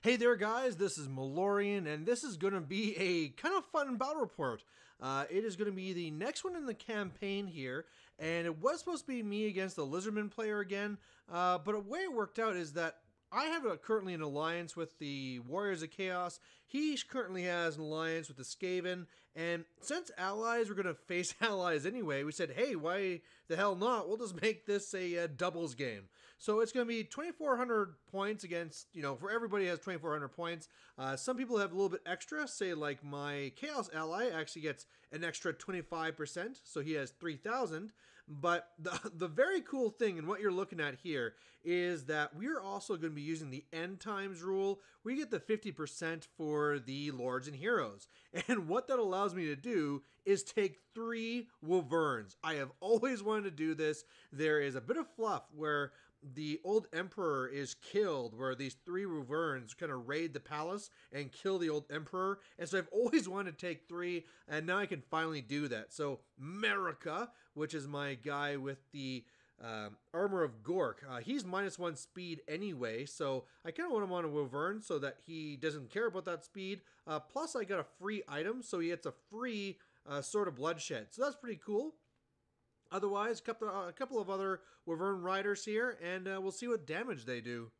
Hey there guys, this is Malorian, and this is going to be a kind of fun battle report. It is going to be the next one in the campaign here, and it was supposed to be me against the Lizardmen player again, but the way it worked out is that I have currently an alliance with the Warriors of Chaos. He currently has an alliance with the Skaven, and since allies were going to face allies anyway, we said, hey, why the hell not? We'll just make this a doubles game. So it's going to be 2,400 points against, for everybody has 2,400 points. Some people have a little bit extra, say like my Chaos ally actually gets an extra 25%, so he has 3,000. But the very cool thing, and what you're looking at here, is that we're also going to be using the end times rule. We get the 50% for the Lords and Heroes. And what that allows me to do is take 3 wyverns. I have always wanted to do this. There is a bit of fluff where the old emperor is killed, where these 3 wyverns kind of raid the palace and kill the old emperor. And so I've always wanted to take 3, and now I can finally do that. So America, which is my guy with the armor of Gork, he's -1 speed anyway, so I kind of want him on a wyvern so that he doesn't care about that speed. Plus I got a free item, so he gets a free Sword of Bloodshed. So that's pretty cool. Otherwise, a couple of other wyvern riders here, and we'll see what damage they do.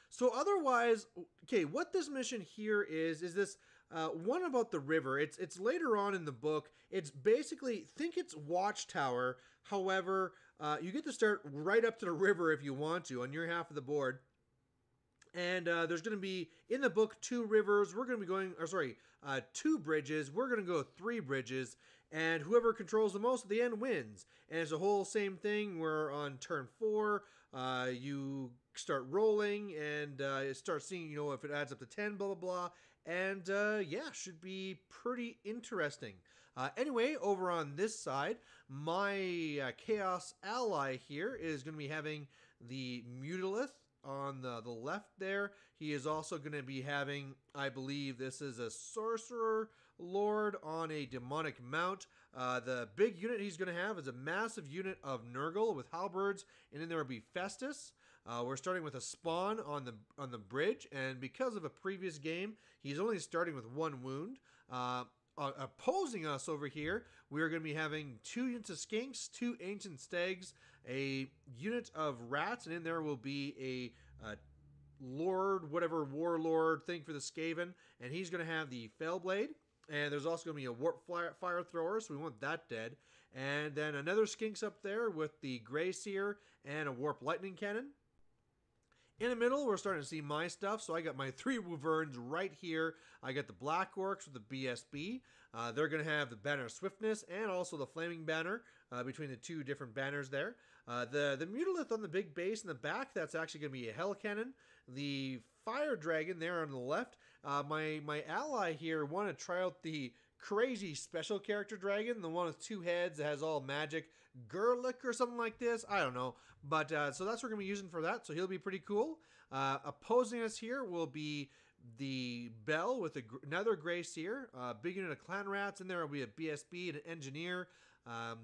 So otherwise, okay, what this mission here is this one about the river. It's later on in the book. It's basically, think it's Watchtower. However, you get to start right up to the river if you want to on your half of the board. And there's going to be, in the book, 2 rivers. We're going to be going, 2 bridges. We're going to go 3 bridges. And whoever controls the most at the end wins. And it's the whole same thing where on turn 4, you start rolling and start seeing, if it adds up to 10, blah, blah, blah. And yeah, should be pretty interesting. Anyway, over on this side, my Chaos ally here is going to be having the Mutilith on the left there. He is also going to be having, I believe this is a Sorcerer Lord on a demonic mount. The big unit he's going to have is a massive unit of Nurgle with halberds, and then there will be Festus. We're starting with a spawn on the bridge, and because of a previous game, he's only starting with 1 wound. Opposing us over here, we are going to be having 2 units of skinks, 2 ancient stags, a unit of rats, and in there will be a lord, whatever warlord thing for the Skaven, and he's going to have the Fellblade. And there's also going to be a warp fire thrower, so we want that dead. And then another skinks up there with the Grey Seer and a warp lightning cannon. In the middle, we're starting to see my stuff. So I got my 3 wyverns right here. I got the Black Orcs with the BSB. They're going to have the Banner of Swiftness and also the Flaming Banner between the 2 different banners there. The Mutilith on the big base in the back, that's actually going to be a Hell Cannon. The Fire Dragon there on the left. My ally here wanted to try out the crazy special character dragon, the one with 2 heads that has all magic, Gurlick or something like this. I don't know, but so that's what we're gonna be using for that. So he'll be pretty cool. Opposing us here will be the Bell with another Grey Seer, big unit of clan rats. In there will be a BSB and an engineer.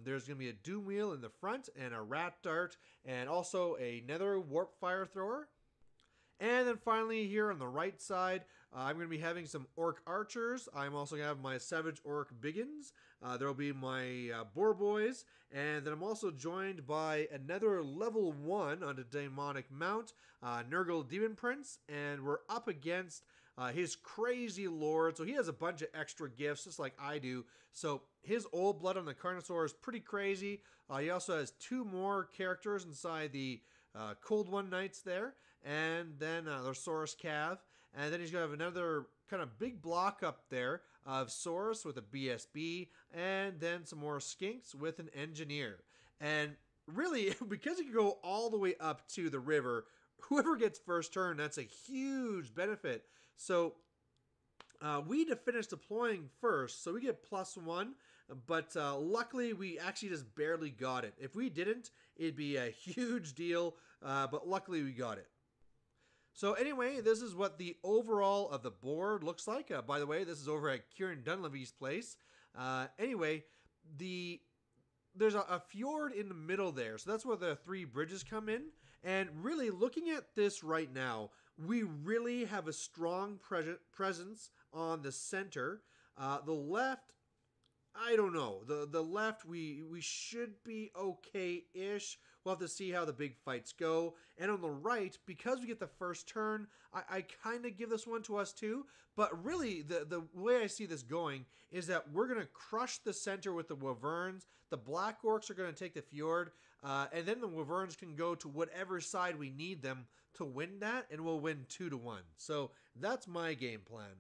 There's going to be a Doom Wheel in the front and a Rat Dart, and also another Warp Fire Thrower. And then finally here on the right side, I'm going to be having some Orc Archers. I'm also going to have my Savage Orc Biggins. There will be my Boar Boys. And then I'm also joined by another level 1 on a Demonic Mount, Nurgle Demon Prince. And we're up against his crazy lord. So he has a bunch of extra gifts, just like I do. So his old blood on the Carnosaur is pretty crazy. He also has 2 more characters inside the Cold One Knights there. And then there's Saurus Cav. And then he's going to have another kind of big block up there of Saurus with a BSB. And then some more Skinks with an Engineer. And really, because he can go all the way up to the river, whoever gets first turn, that's a huge benefit. So we to finish deploying first, so we get +1, but luckily we actually just barely got it. If we didn't, it'd be a huge deal, but luckily we got it. So anyway, this is what the overall of the board looks like. By the way, this is over at Kieran Dunleavy's place. Anyway, there's a fjord in the middle there, so that's where the 3 bridges come in. And really, looking at this right now, we really have a strong presence on the center. The left, I don't know. The left, we should be okay-ish. We'll have to see how the big fights go. And on the right, because we get the first turn, I kind of give this one to us too. But really, the way I see this going is that we're going to crush the center with the wyverns. The black orcs are going to take the fjord. And then the wyverns can go to whatever side we need them to win that. And we'll win 2-1. So that's my game plan.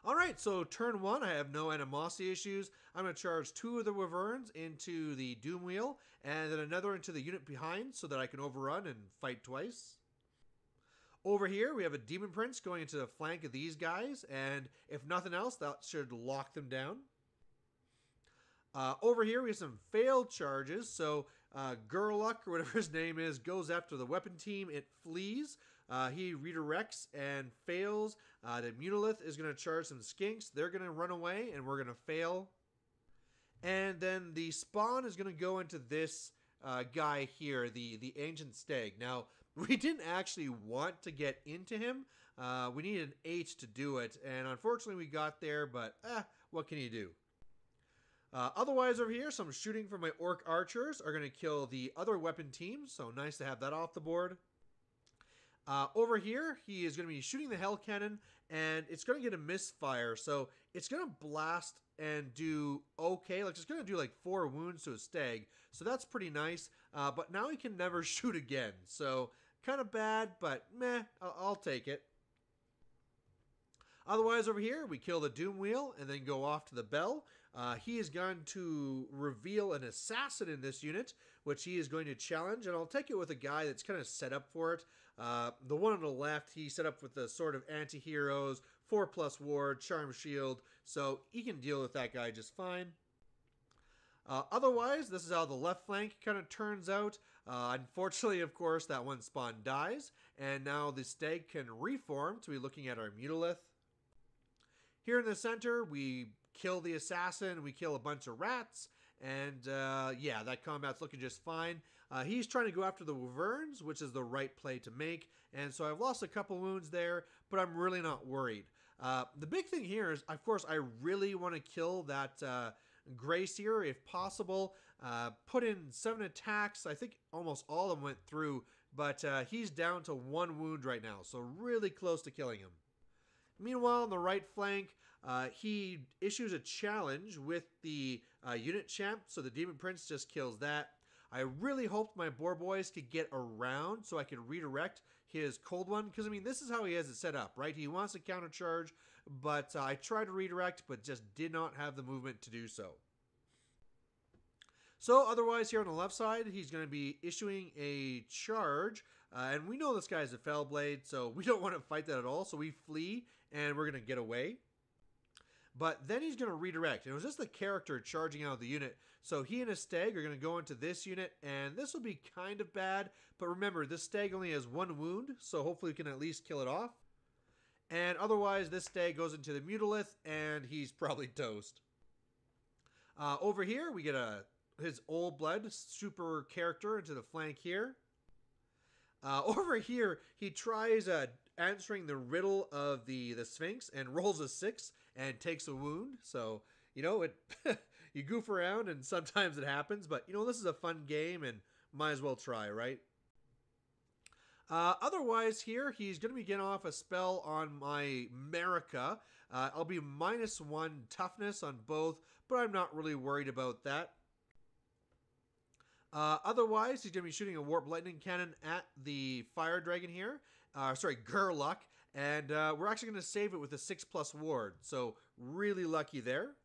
Alright, so turn 1, I have no animosity issues. I'm going to charge 2 of the wyverns into the doom wheel, and then another into the unit behind so that I can overrun and fight twice. Over here, we have a demon prince going into the flank of these guys, and if nothing else, that should lock them down. Over here, we have some failed charges, so Gurluk, or whatever his name is, goes after the weapon team. It flees. He redirects and fails. The Munolith is going to charge some skinks. They're going to run away, and we're going to fail. And then the spawn is going to go into this guy here, the Ancient Stag. Now, we didn't actually want to get into him. We needed an 8 to do it, and unfortunately we got there, but what can you do? Otherwise over here, some shooting from my Orc archers are going to kill the other weapon team, so nice to have that off the board. Over here, he is going to be shooting the Hell Cannon, and it's going to get a misfire, so it's going to blast and do okay. Like, it's going to do like 4 wounds to a stag, so that's pretty nice, but now he can never shoot again, so kind of bad, but meh, I'll take it. Otherwise, over here, we kill the Doom Wheel and then go off to the Bell. He is going to reveal an assassin in this unit, which he is going to challenge, and I'll take it with a guy that's kind of set up for it. The one on the left, he set up with the sort of anti-heroes, 4+ ward, charm shield, so he can deal with that guy just fine. Otherwise, this is how the left flank kind of turns out. Unfortunately, of course, that one spawn dies, and now the stag can reform to be looking at our Mutolith. Here in the center, we kill the assassin, we kill a bunch of rats, and yeah, that combat's looking just fine. He's trying to go after the wyverns, which is the right play to make, and so I've lost a couple wounds there, but I'm really not worried. The big thing here is, of course, I really want to kill that Grey Seer if possible. Put in 7 attacks. I think almost all of them went through, but he's down to 1 wound right now, so really close to killing him. Meanwhile, on the right flank, he issues a challenge with the unit champ, so the Demon Prince just kills that. I really hoped my Boar Boys could get around so I could redirect his Cold One, because, I mean, this is how he has it set up, right? He wants to countercharge, but I tried to redirect, but just did not have the movement to do so. So, otherwise, here on the left side, he's going to be issuing a charge, and we know this guy is a Fell Blade, so we don't want to fight that at all, so we flee, and we're going to get away. But then he's going to redirect. It was just the character charging out of the unit. So he and his stag are going to go into this unit, and this will be kind of bad. But remember, this stag only has 1 wound, so hopefully we can at least kill it off. And otherwise, this stag goes into the Mutolith, and he's probably toast. Over here, we get his Old Blood super character into the flank here. Over here, he tries answering the riddle of the Sphinx and rolls a 6 and takes a wound. So, you know, you goof around and sometimes it happens, but, you know, this is a fun game and might as well try, right? Otherwise here, he's going to be getting off a spell on my Marika. I'll be -1 toughness on both, but I'm not really worried about that. Otherwise, he's going to be shooting a Warp Lightning Cannon at the Fire Dragon here. Sorry, Gurluk. And we're actually going to save it with a 6+ ward. So, really lucky there.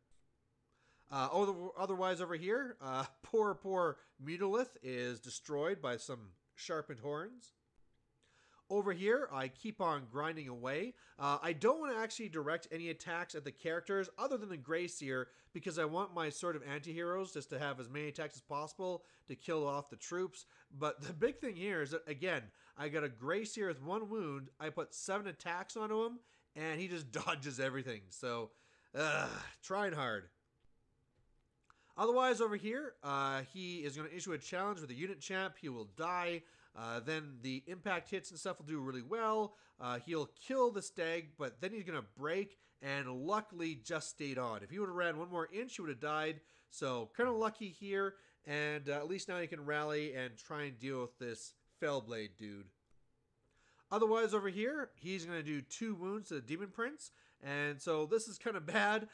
Otherwise, over here, poor Mutolith is destroyed by some sharpened horns. Over here, I keep on grinding away. I don't want to actually direct any attacks at the characters other than the Grey Seer because I want my sort of anti-heroes just to have as many attacks as possible to kill off the troops. But the big thing here is that, again, I got a Grey Seer with 1 wound. I put 7 attacks onto him, and he just dodges everything. So, trying hard. Otherwise, over here, he is going to issue a challenge with a unit champ. He will die. Then the impact hits and stuff will do really well. He'll kill the stag, but then he's going to break, and luckily just stayed on. If he would have ran 1 more inch, he would have died. So kind of lucky here, and at least now he can rally and try and deal with this Fellblade dude. Otherwise, over here, he's going to do 2 wounds to the Demon Prince, and so this is kind of bad.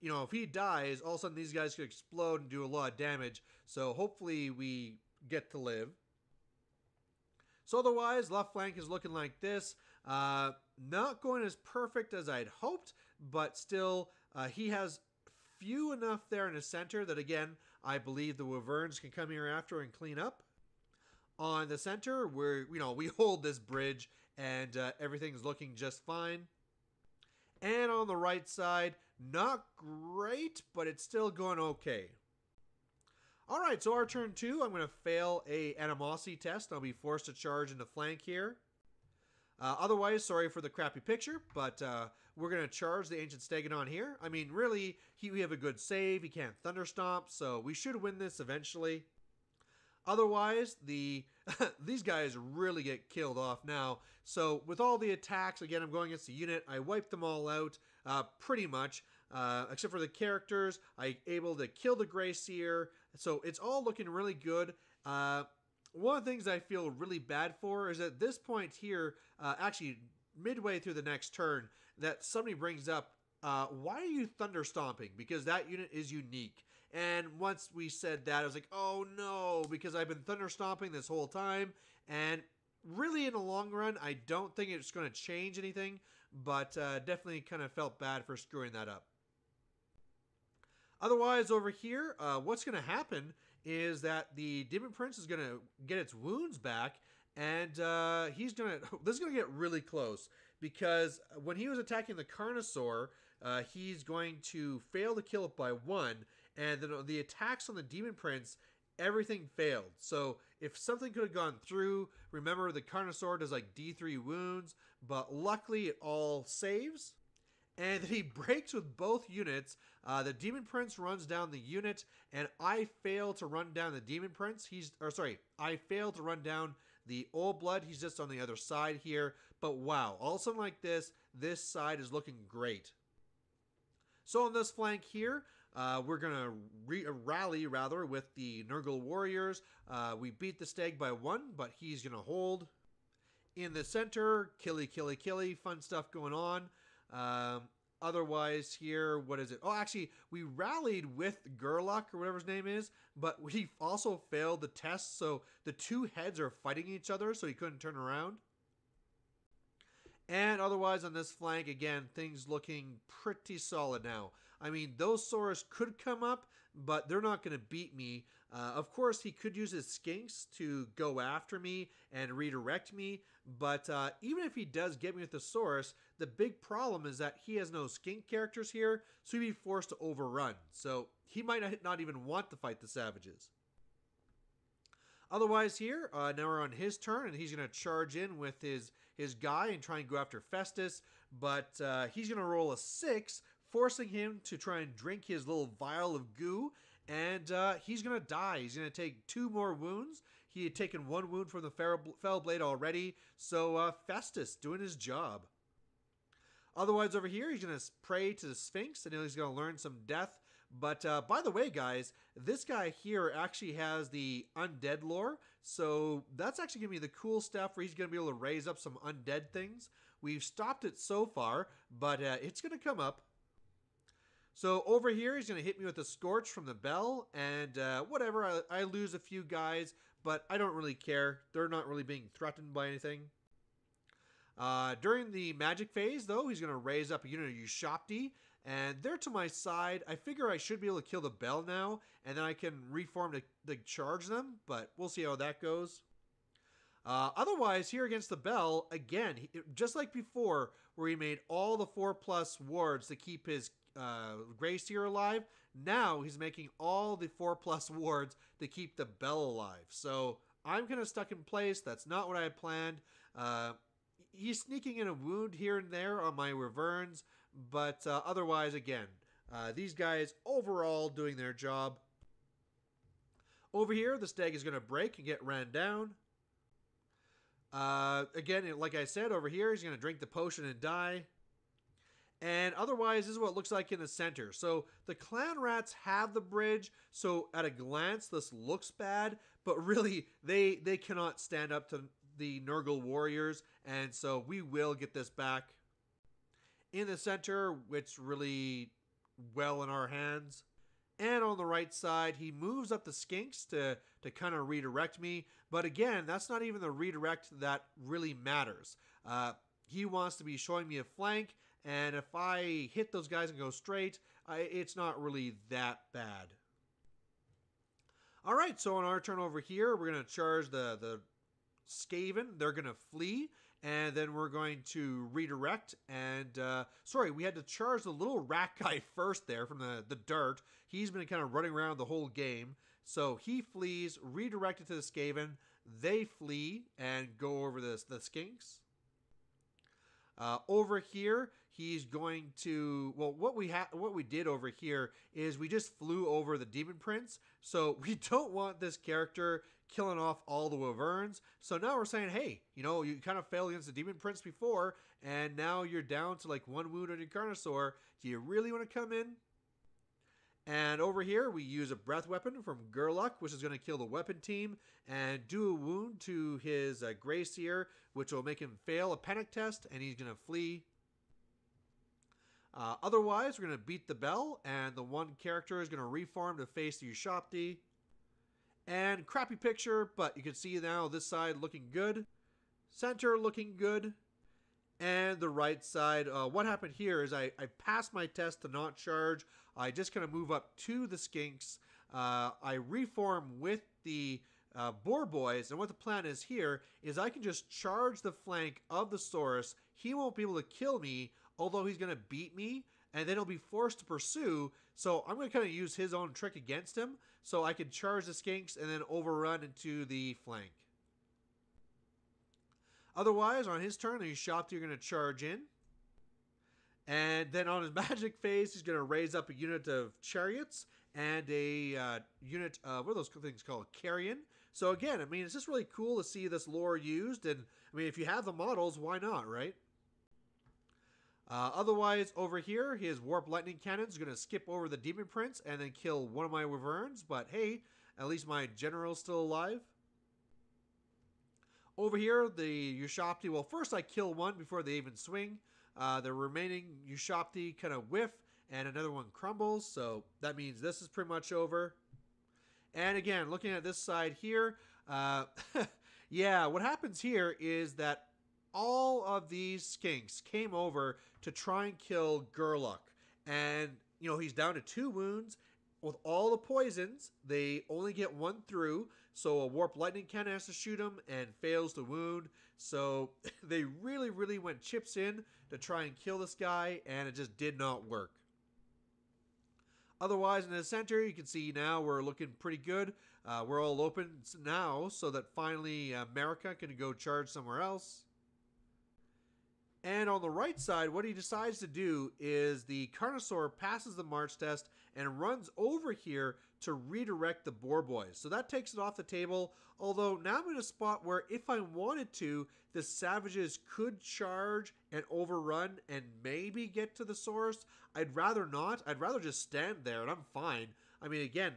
You know, if he dies, all of a sudden these guys could explode and do a lot of damage. So hopefully we get to live. So otherwise, left flank is looking like this. Not going as perfect as I'd hoped, but still, he has few enough there in the center that, again, I believe the wyverns can come here after and clean up. On the center, where we hold this bridge and everything's looking just fine. And on the right side, not great, but it's still going okay. Alright, so our turn 2, I'm going to fail a animosity test. I'll be forced to charge into flank here. Otherwise, sorry for the crappy picture, but we're going to charge the Ancient Stegodon here. I mean, really, we have a good save. He can't Thunderstomp, so we should win this eventually. Otherwise, these guys really get killed off now. So with all the attacks, again, I'm going against the unit. I wiped them all out, pretty much, except for the characters. I'm able to kill the Grey Seer. So it's all looking really good. One of the things I feel really bad for is at this point here, actually midway through the next turn, that somebody brings up, why are you Thunderstomping? Because that unit is unique. And once we said that, I was like, oh no, because I've been Thunderstomping this whole time. And really, in the long run, I don't think it's going to change anything, but definitely kind of felt bad for screwing that up. Otherwise, over here, what's going to happen is that the Demon Prince is going to get its wounds back, and this is going to get really close, because when he was attacking the Carnosaur, he's going to fail to kill it by 1, and then the attacks on the Demon Prince, everything failed. So if something could have gone through, remember the Carnosaur does like D3 wounds, but luckily it all saves. And then he breaks with both units. The Demon Prince runs down the unit, and I fail to run down the Demon Prince. I fail to run down the Old Blood. He's just on the other side here. But wow, all of a sudden like this side is looking great. So on this flank here, we're going to rally with the Nurgle Warriors. We beat the Stag by 1, but he's going to hold. In the center, killy, fun stuff going on. Otherwise here, what is it? Oh, actually, we rallied with Gerlach, or whatever his name is, but we also failed the test, so the 2 heads are fighting each other, so he couldn't turn around. And otherwise on this flank, again, things looking pretty solid now. I mean, those Saurus could come up, but they're not going to beat me. Of course, he could use his Skinks to go after me and redirect me, but even if he does get me with the Saurus, the big problem is that he has no Skink characters here, so he'd be forced to overrun. So he might not even want to fight the Savages. Otherwise here, now we're on his turn, and he's going to charge in with his guy and try and go after Festus, but he's going to roll a 6, forcing him to try and drink his little vial of goo, and he's going to die. He's going to take 2 more wounds. He had taken 1 wound from the Fellblade already, so Festus doing his job. Otherwise over here, he's going to pray to the Sphinx, and he's going to learn some death. But by the way, guys, this guy here actually has the undead lore, so that's actually going to be the cool stuff where he's going to be able to raise up some undead things. We've stopped it so far, but it's going to come up. So over here, he's going to hit me with a Scorch from the Bell, and whatever, I lose a few guys, but I don't really care. They're not really being threatened by anything. During the magic phase, though, he's going to raise up a unit of Ushapti, and they're to my side. I figure I should be able to kill the Bell now, and then I can reform to charge them, but we'll see how that goes. Otherwise, here against the bell, again, just like before, where he made all the 4+ wards to keep his Grey Seer alive, now he's making all the 4+ wards to keep the bell alive. So I'm kind of stuck in place. That's not what I had planned. He's sneaking in a wound here and there on my wyverns, but otherwise, again, these guys overall doing their job. Over here, the stag is going to break and get ran down. Again, like I said, over here, he's going to drink the potion and die. And otherwise, this is what it looks like in the center. So the clan rats have the bridge, so at a glance, this looks bad, but really, they cannot stand up to the Nurgle warriors, and so we will get this back. In the center, it's really well in our hands. And on the right side, he moves up the skinks to kind of redirect me. But again, that's not even the redirect that really matters. He wants to be showing me a flank, and if I hit those guys and go straight, it's not really that bad. All right, so on our turn over here, we're going to charge the Skaven. They're going to flee, and then we're going to redirect. And sorry, we had to charge the little rat guy first there from the dirt. He's been kind of running around the whole game. So he flees, redirected to the Skaven. They flee and go over the skinks. Over here, he's going to, well, what we did over here is we just flew over the Demon Prince. So we don't want this character killing off all the wyverns. So now we're saying, hey, you kind of failed against the Demon Prince before, and now you're down to like 1 wound on your Carnosaur. Do you really want to come in? And over here, we use a breath weapon from Gerlach, which is going to kill the weapon team, and do a wound to his Grey Seer, which will make him fail a panic test, and he's going to flee. Otherwise, we're going to beat the bell, and the one character is going to reform to face the Ushopti. And crappy picture, but you can see now this side looking good. Center looking good. And the right side, what happened here is I passed my test to not charge. I just kind of move up to the skinks. I reform with the boar boys, and what the plan is here is I can just charge the flank of the Saurus. He won't be able to kill me, although he's going to beat me, and then he'll be forced to pursue. So I'm going to kind of use his own trick against him, so I can charge the skinks and then overrun into the flank. Otherwise, on his turn, the Ushopti are going to charge in. And then on his magic phase, he's going to raise up a unit of chariots and a unit of, what are those things called? Carrion. So again, I mean, it's just really cool to see this lore used. And I mean, if you have the models, why not, right? Otherwise, over here, his Warp Lightning Cannon is going to skip over the Demon Prince and then kill one of my wyverns. But hey, at least my general's still alive. Over here, the Ushopti, well, first I kill one before they even swing. The remaining Ushopti kind of whiff, and another one crumbles, so that means this is pretty much over. And again, looking at this side here, yeah, what happens here is that all of these skinks came over to try and kill Gerlach. And, he's down to 2 wounds. With all the poisons, they only get 1 through, so a Warp Lightning Cannon has to shoot him and fails to wound. So they really, really went chips in to try and kill this guy, and it just did not work. Otherwise, in the center, you can see now we're looking pretty good. We're all open now so that finally America can go charge somewhere else. And on the right side, what he decides to do is the Carnosaur passes the march test and runs over here to redirect the boar boys. So that takes it off the table, although now I'm in a spot where if I wanted to, the savages could charge and overrun and maybe get to the source. I'd rather not. I'd rather just stand there and I'm fine. I mean, again,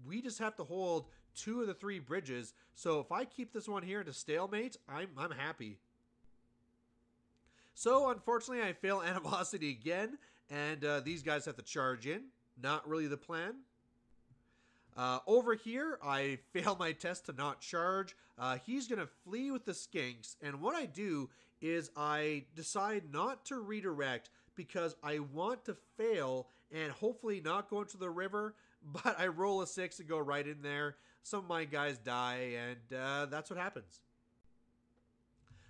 we just have to hold 2 of the 3 bridges. So if I keep this one here to stalemate, I'm happy. So, unfortunately, I fail Animosity again, and these guys have to charge in. Not really the plan. Over here, I fail my test to not charge. He's going to flee with the skinks, and what I do is I decide not to redirect because I want to fail and hopefully not go into the river, but I roll a 6 and go right in there. Some of my guys die, and that's what happens.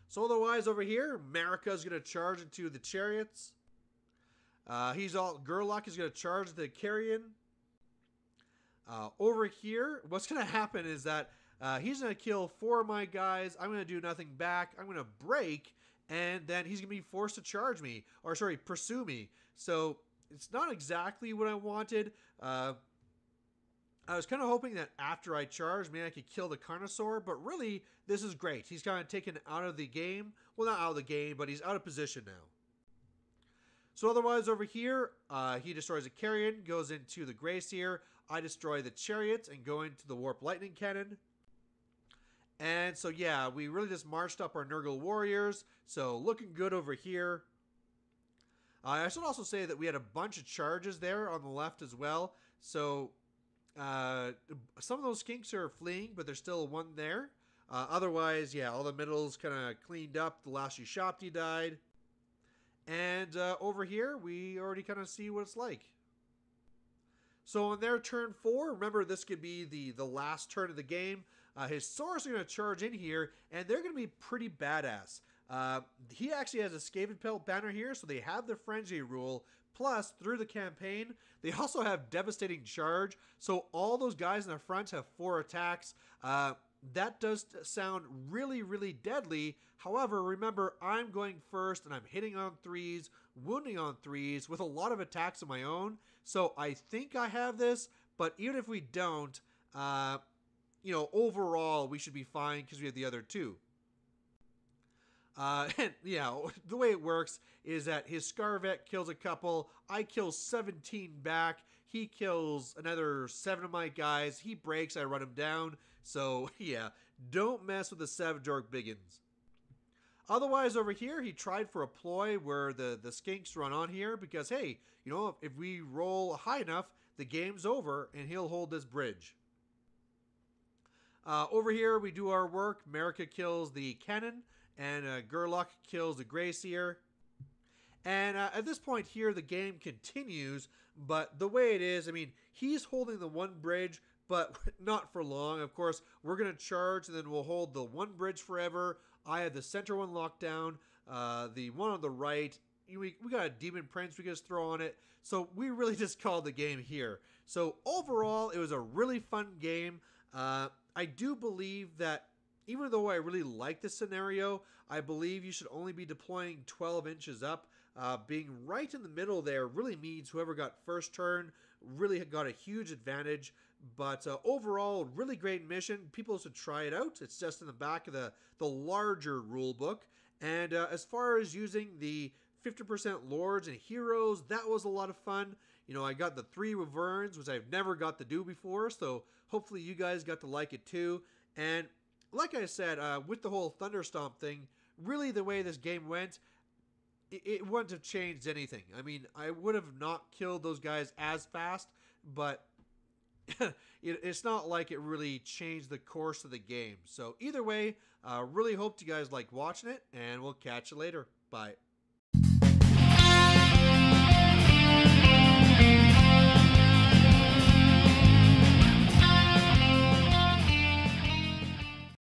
So otherwise over here, America's going to charge into the chariots. Gerlach is going to charge the carrion. Over here, what's going to happen is that he's going to kill 4 of my guys. I'm going to do nothing back. I'm going to break, and then he's going to be forced to charge me. Or, sorry, pursue me. So, it's not exactly what I wanted. I was kind of hoping that after I charged, maybe I could kill the Carnosaur. But really, this is great. He's kind of taken out of the game. Well, not out of the game, but he's out of position now. So otherwise over here, he destroys a carrion, goes into the Gracier. I destroy the chariots and go into the Warp Lightning Cannon. And so yeah, we really just marched up our Nurgle warriors. So looking good over here. I should also say that we had a bunch of charges there on the left as well. So some of those skinks are fleeing, but there's still one there. Otherwise, yeah, all the middles kind of cleaned up. The last Ushopti died. And over here, we already kind of see what it's like. So on their turn 4, remember this could be the last turn of the game. His Saurus are going to charge in here, and they're going to be pretty badass. He actually has a Skaven Pelt banner here, so they have the Frenzy rule. Plus, through the campaign, they also have Devastating Charge. So all those guys in the front have 4 attacks. That does sound really, really deadly. However, remember, I'm going first and I'm hitting on 3s, wounding on 3s with a lot of attacks of my own. So I think I have this, but even if we don't, overall we should be fine because we have the other 2. And yeah, the way it works is that his Scarvet kills a couple. I kill 17 back. He kills another 7 of my guys. He breaks. I run him down. So yeah, don't mess with the Savage Orc Biggins. Otherwise, over here, he tried for a ploy where the skinks run on here because, hey, if we roll high enough, the game's over and he'll hold this bridge. Over here, we do our work. America kills the cannon and Gerlach kills the Gracier. And at this point here, the game continues, but the way it is, I mean, he's holding the one bridge, but not for long. Of course, we're going to charge, and then we'll hold the one bridge forever. I have the center one locked down. The one on the right, we got a Demon Prince we can just throw on it. So we really just called the game here. So overall, it was a really fun game. I do believe that even though I really like this scenario, I believe you should only be deploying 12 inches up. Being right in the middle there really means whoever got first turn really got a huge advantage. But overall, really great mission. People should try it out. It's just in the back of the larger rule book. And as far as using the 50% Lords and Heroes, that was a lot of fun. I got the 3 wyverns, which I've never got to do before. So hopefully you guys got to like it too. And like I said, with the whole Thunderstomp thing, really the way this game went, it wouldn't have changed anything. I mean, I would have not killed those guys as fast, but it's not like it really changed the course of the game. So either way, really hope you guys like watching it, and we'll catch you later. Bye.